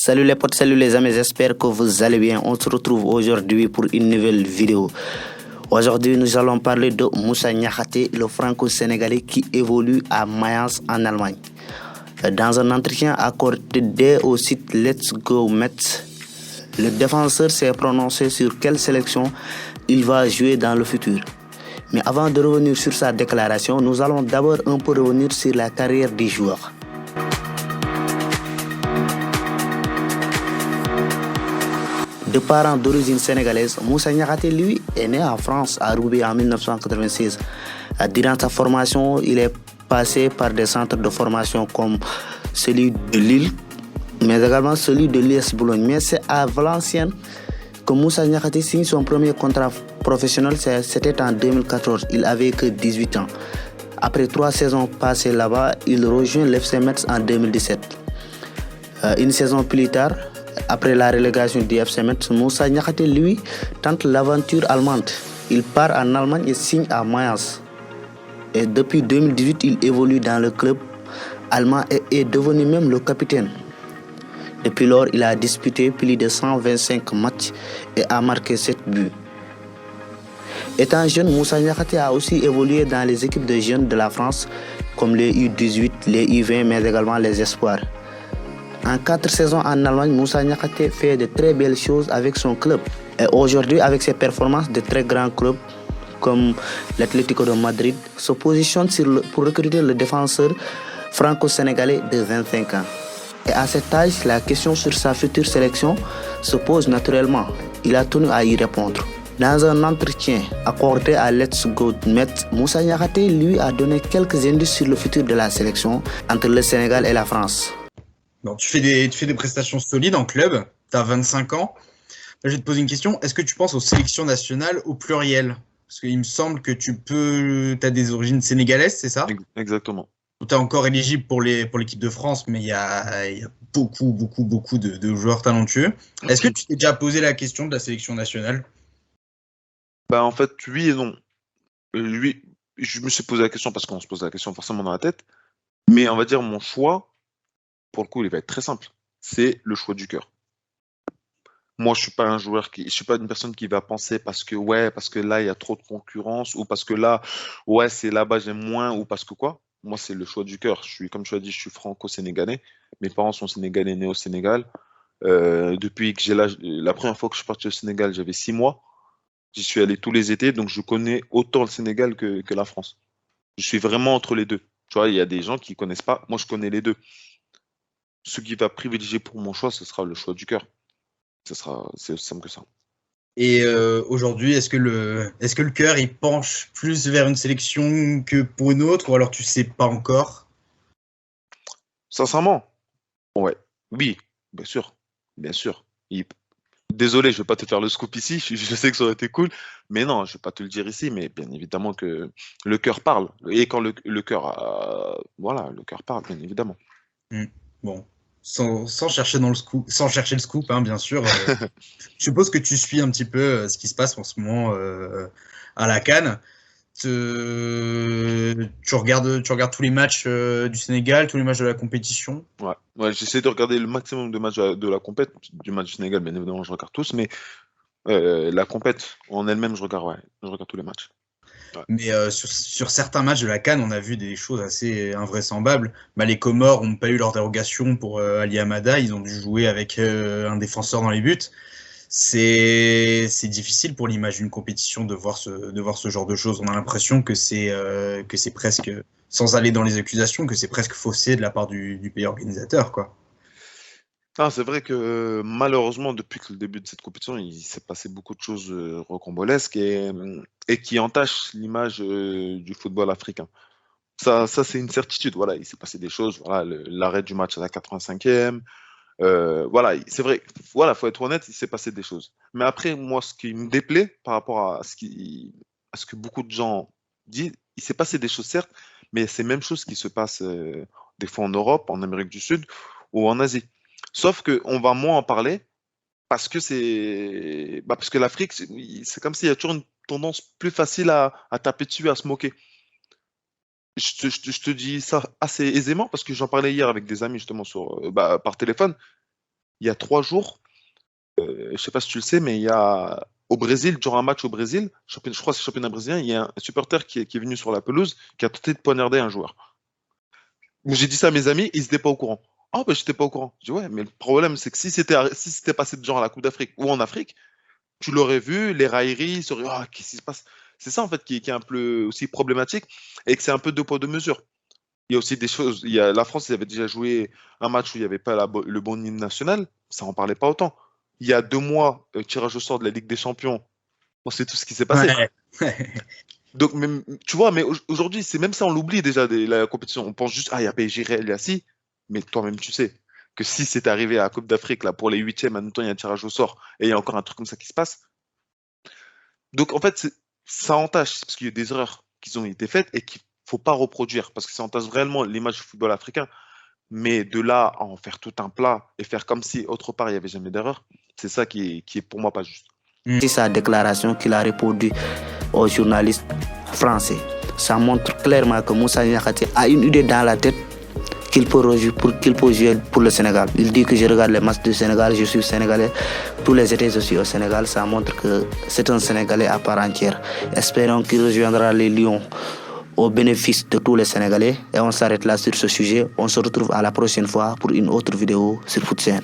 Salut les potes, salut les amis, j'espère que vous allez bien. On se retrouve aujourd'hui pour une nouvelle vidéo. Aujourd'hui, nous allons parler de Moussa Niakhaté, le franco-sénégalais qui évolue à Mayence en Allemagne. Dans un entretien accordé au site Let's Go Mets, le défenseur s'est prononcé sur quelle sélection il va jouer dans le futur. Mais avant de revenir sur sa déclaration, nous allons d'abord un peu revenir sur la carrière du joueur. De parents d'origine sénégalaise, Moussa Niakhaté, lui, est né en France, à Roubaix, en 1996. Durant sa formation, il est passé par des centres de formation comme celui de Lille, mais également celui de l'US Boulogne. Mais c'est à Valenciennes que Moussa Niakhaté signe son premier contrat professionnel, c'était en 2014. Il avait que 18 ans. Après 3 saisons passées là-bas, il rejoint l'FC Metz en 2017. Une saison plus tard, après la relégation du FC Metz, Moussa Niakhaté, lui, tente l'aventure allemande. Il part en Allemagne et signe à Mayence. Et depuis 2018, il évolue dans le club allemand et est devenu même le capitaine. Depuis lors, il a disputé plus de 125 matchs et a marqué 7 buts. Étant jeune, Moussa Niakhaté a aussi évolué dans les équipes de jeunes de la France, comme les U18, les U20, mais également les espoirs. En 4 saisons en Allemagne, Moussa Niakhaté fait de très belles choses avec son club. Et aujourd'hui, avec ses performances de très grands clubs comme l'Atlético de Madrid, se positionne pour recruter le défenseur franco-sénégalais de 25 ans. Et à cet âge, la question sur sa future sélection se pose naturellement. Il a tenu à y répondre. Dans un entretien accordé à Let's Go Met, Moussa Niakhaté lui a donné quelques indices sur le futur de la sélection entre le Sénégal et la France. Bon, tu fais des prestations solides en club, tu as 25 ans. Là, je vais te poser une question. Est-ce que tu penses aux sélections nationales au pluriel? Parce qu'il me semble que tu as des origines sénégalaises, c'est ça? Exactement. Tu es encore éligible pour l'équipe de France, mais il y a beaucoup de joueurs talentueux. Est-ce que tu t'es déjà posé la question de la sélection nationale? En fait, oui et non. Oui, je me suis posé la question parce qu'on se pose la question forcément dans la tête. Mais on va dire mon choix, pour le coup, il va être très simple. C'est le choix du cœur. Moi, je suis pas une personne qui va penser parce que là, il y a trop de concurrence, ou parce que là, c'est là-bas, j'aime moins, ou parce que quoi. Moi, c'est le choix du cœur. Comme tu as dit, je suis franco-sénégalais. Mes parents sont sénégalais, nés au Sénégal. Depuis que j'ai la première fois que je suis parti au Sénégal, j'avais 6 mois. J'y suis allé tous les étés, donc je connais autant le Sénégal que la France. Je suis vraiment entre les deux. Tu vois, il y a des gens qui connaissent pas. Moi, je connais les deux. Ce qui va privilégier pour mon choix, ce sera le choix du cœur. C'est aussi simple que ça. Et aujourd'hui, est-ce que le cœur il penche plus vers une sélection que pour une autre, ou alors tu sais pas encore? Sincèrement, ouais, oui, bien sûr, bien sûr. Désolé, je vais pas te faire le scoop ici. Je sais que ça aurait été cool, mais non, je vais pas te le dire ici. Mais bien évidemment que le cœur parle. Et quand le cœur, le cœur parle, bien évidemment. Bon, sans chercher le scoop, hein, bien sûr. Je suppose que tu suis un petit peu ce qui se passe en ce moment à la CAN. Tu regardes tous les matchs du Sénégal, tous les matchs de la compétition? Ouais, j'essaie de regarder le maximum de matchs de la compète. Du match du Sénégal, bien évidemment, je regarde tous, mais la compète en elle-même, je regarde tous les matchs. Ouais. Mais sur certains matchs de la CAN, on a vu des choses assez invraisemblables. Les Comores n'ont pas eu leur dérogation pour Ali Hamada. Ils ont dû jouer avec un défenseur dans les buts. C'est difficile pour l'image d'une compétition de voir ce genre de choses. On a l'impression que c'est presque, sans aller dans les accusations, que c'est presque faussé de la part du pays organisateur, quoi. C'est vrai que malheureusement, depuis que le début de cette compétition, il s'est passé beaucoup de choses rocambolesques et qui entachent l'image du football africain. Ça c'est une certitude. Voilà, il s'est passé des choses. Voilà, l'arrêt du match à la 85e. Voilà, c'est vrai. Voilà, faut être honnête, il s'est passé des choses. Mais après, moi, ce qui me déplaît par rapport à ce que beaucoup de gens disent, il s'est passé des choses certes, mais c'est même chose qui se passe des fois en Europe, en Amérique du Sud ou en Asie. Sauf qu'on va moins en parler parce que parce que l'Afrique, c'est comme s'il y a toujours une tendance plus facile à taper dessus, à se moquer. Je te dis ça assez aisément parce que j'en parlais hier avec des amis justement par téléphone. il y a 3 jours, je ne sais pas si tu le sais, mais il y a au Brésil, durant un match au Brésil, je crois que c'est le championnat brésilien, il y a un supporter qui est venu sur la pelouse qui a tenté de poignarder un joueur. J'ai dit ça à mes amis, ils n'étaient pas au courant. Ah, ben, j'étais pas au courant. Je dis, ouais, mais le problème, c'est que si c'était passé de genre à la Coupe d'Afrique ou en Afrique, tu l'aurais vu, les railleries, ils seraient, ah, qu'est-ce qui se passe? C'est ça, en fait, qui est un peu aussi problématique et que c'est un peu deux poids, deux mesures. Il y a aussi des choses. La France, ils avaient déjà joué un match où il n'y avait pas le bon hymne national, ça n'en parlait pas autant. Il y a 2 mois, tirage au sort de la Ligue des Champions, on sait tout ce qui s'est passé. Ouais. Donc, même, tu vois, mais aujourd'hui, c'est même ça, on l'oublie déjà de la compétition. On pense juste, ah, il y a PSG Real, il y a si. Mais toi-même, tu sais que si c'est arrivé à la Coupe d'Afrique, là, pour les 8e, maintenant, il y a un tirage au sort et il y a encore un truc comme ça qui se passe. Donc, en fait, ça entache, parce qu'il y a des erreurs qui ont été faites et qu'il ne faut pas reproduire, parce que ça entache réellement l'image du football africain. Mais de là à en faire tout un plat et faire comme si autre part il n'y avait jamais d'erreur, c'est ça qui est pour moi pas juste. C'est sa déclaration qu'il a répondue aux journalistes français. Ça montre clairement que Moussa Niakhaté a une idée dans la tête qu'il peut jouer pour le Sénégal. Il dit que je regarde les matchs du Sénégal, je suis sénégalais. Tous les étés, je suis au Sénégal. Ça montre que c'est un Sénégalais à part entière. Espérons qu'il rejoindra les Lions au bénéfice de tous les Sénégalais. Et on s'arrête là sur ce sujet. On se retrouve à la prochaine fois pour une autre vidéo sur Footsen.